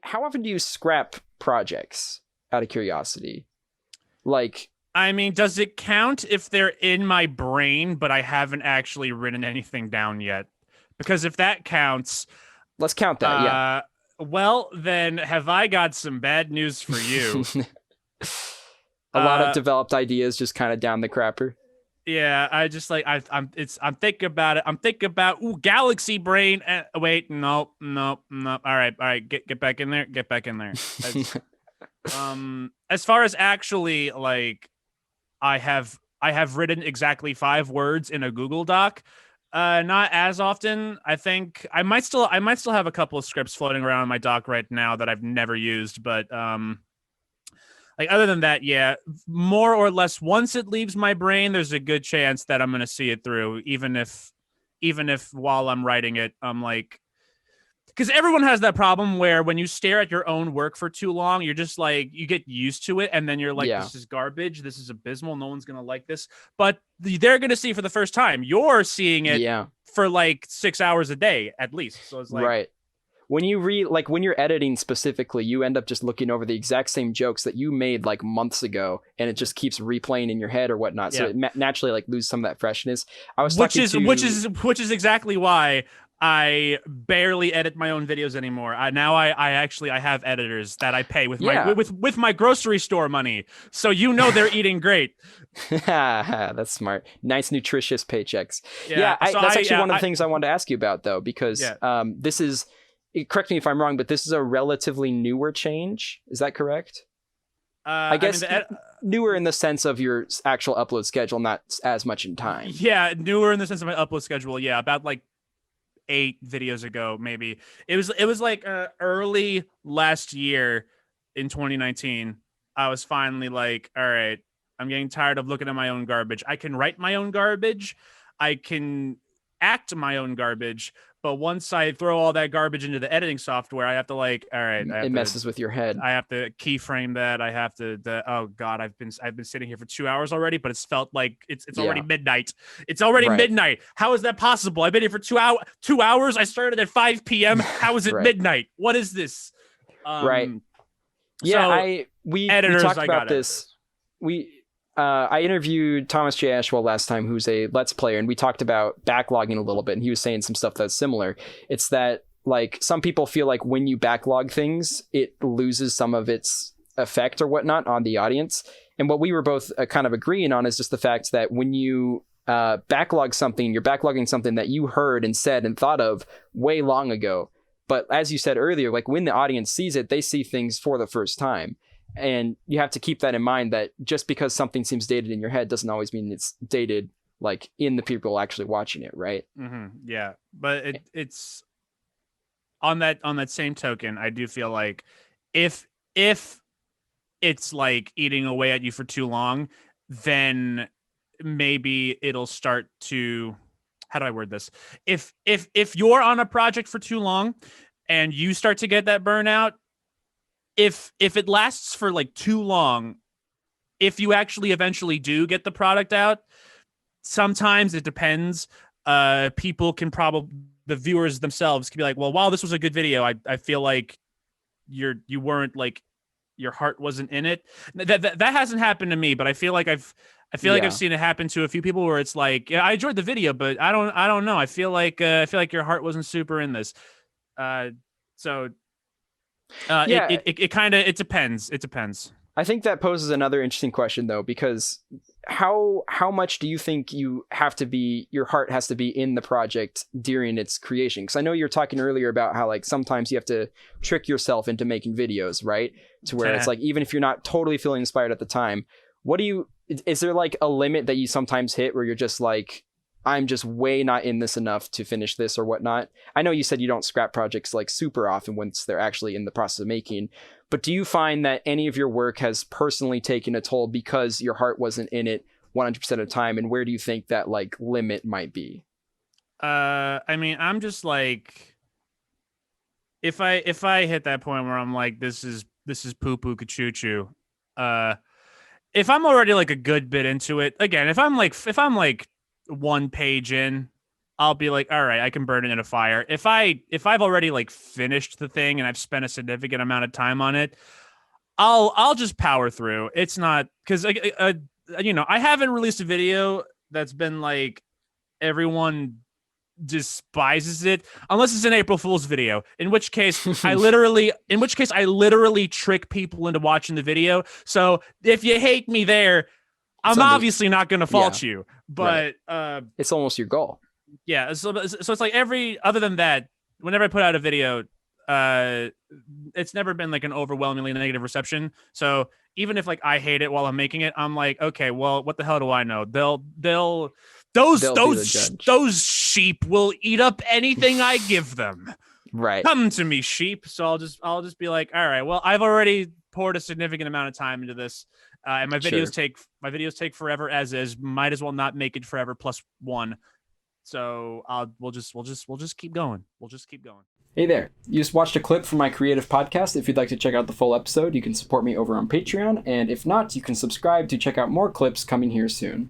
How often do you scrap projects out of curiosity? Like, I mean, does it count if they're in my brain, but I haven't actually written anything down yet? Because if that counts, let's count that. Yeah. uh, well, then have I got some bad news for you? A lot of Uh, developed ideas just kind of down the crapper. yeah, I just like I'm thinking about it. I'm thinking about galaxy brain. Wait, no, no, no. All right. Get back in there. Get back in there. As far as actually like I have written exactly 5 words in a Google Doc. Not as often. I think I might still have a couple of scripts floating around in my doc right now that I've never used, but like other than that, yeah, more or less once it leaves my brain, there's a good chance that I'm going to see it through, even if while I'm writing it, I'm like, because everyone has that problem where when you stare at your own work for too long, you're just like, you get used to it. And then you're like, Yeah. this is garbage. This is abysmal. No one's going to like this. But they're going to see it for the first time. You're seeing it Yeah. for like 6 hours a day at least. So it's like, Right. When you when you're editing specifically, you end up just looking over the exact same jokes that you made like months ago, and it just keeps replaying in your head or whatnot. So yeah, it naturally like lose some of that freshness. I was talking to which is exactly why I barely edit my own videos anymore. I actually I have editors that I pay with my yeah. with my grocery store money. So they're eating great. That's smart. Nice, nutritious paychecks. Yeah. That's actually one of the things I wanted to ask you about, though, because Yeah. this is, correct me if I'm wrong, but this is a relatively newer change. Is that correct? I guess newer in the sense of your actual upload schedule, not as much in time. yeah, newer in the sense of my upload schedule. Yeah, about like 8 videos ago, maybe. It was like early last year in 2019. I was finally like, all right, I'm getting tired of looking at my own garbage. I can write my own garbage. I can act my own garbage. But once I throw all that garbage into the editing software, I have to like, all right, It messes with your head. I have to keyframe that. I have to. Oh God, I've been sitting here for 2 hours already, but it's felt like it's already midnight. It's already Right. midnight. How is that possible? I've been here for 2 hours. 2 hours. I started at 5 p.m. How is it Right. midnight? What is this? Right. Yeah, So we editors, talked I about got this. I interviewed Thomas J. Ashwell last time, who's a Let's Player, and we talked about backlogging a little bit, and he was saying some stuff that's similar. It's that like some people feel like when you backlog things, it loses some of its effect or whatnot on the audience. And what we were both kind of agreeing on is just the fact that when you backlog something, you're backlogging something that you heard and said and thought of way long ago. But as you said earlier, like when the audience sees it, they see things for the first time. And you have to keep that in mind, that just because something seems dated in your head doesn't always mean it's dated like in the people actually watching it, right? Mm-hmm. Yeah, but it's on that same token, I do feel like if it's like eating away at you for too long, then maybe it'll start to, how do I word this? If you're on a project for too long and you start to get that burnout, if it lasts for like too long, if you actually eventually do get the product out, sometimes it depends. People can probably, the viewers themselves can be like, well, while this was a good video, I feel like you weren't like, your heart wasn't in it. That hasn't happened to me, but I feel like I've seen it happen to a few people where it's like, yeah, I enjoyed the video, but I don't know. I feel like your heart wasn't super in this. So Yeah, it kind of, it depends. It depends. I think that poses another interesting question, though, because how much do you think your heart has to be in the project during its creation? Because I know you were talking earlier about how like sometimes you have to trick yourself into making videos, right? To where it's like, even if you're not totally feeling inspired at the time, is there like a limit that you sometimes hit where you're just like, I'm just way not in this enough to finish this or whatnot? I know you said you don't scrap projects like super often once they're actually in the process of making, but do you find that any of your work has personally taken a toll because your heart wasn't in it 100% of the time? And where do you think that like limit might be? I mean, I'm just like, if I hit that point where I'm like, this is poo poo choo choo, if I'm already like a good bit into it, again, if I'm like 1 page in, I'll be like, all right, I can burn it in a fire. If I've already like finished the thing and I've spent a significant amount of time on it, I'll just power through. It's not because I haven't released a video that's been like everyone despises it unless it's an April Fool's video, in which case I literally trick people into watching the video. So if you hate me there, I'm obviously not going to fault you, but it's almost your goal. Yeah, so it's like other than that, whenever I put out a video, it's never been like an overwhelmingly negative reception. So even if like I hate it while I'm making it, I'm like, okay, well, what the hell do I know? Those sheep will eat up anything I give them. Right. Come to me, sheep. So I'll just be like, all right, well, I've already poured a significant amount of time into this. And my videos take forever as is. Might as well not make it forever +1. So we'll just keep going. We'll just keep going. Hey there. You just watched a clip from my creative podcast. If you'd like to check out the full episode, you can support me over on Patreon. And if not, you can subscribe to check out more clips coming here soon.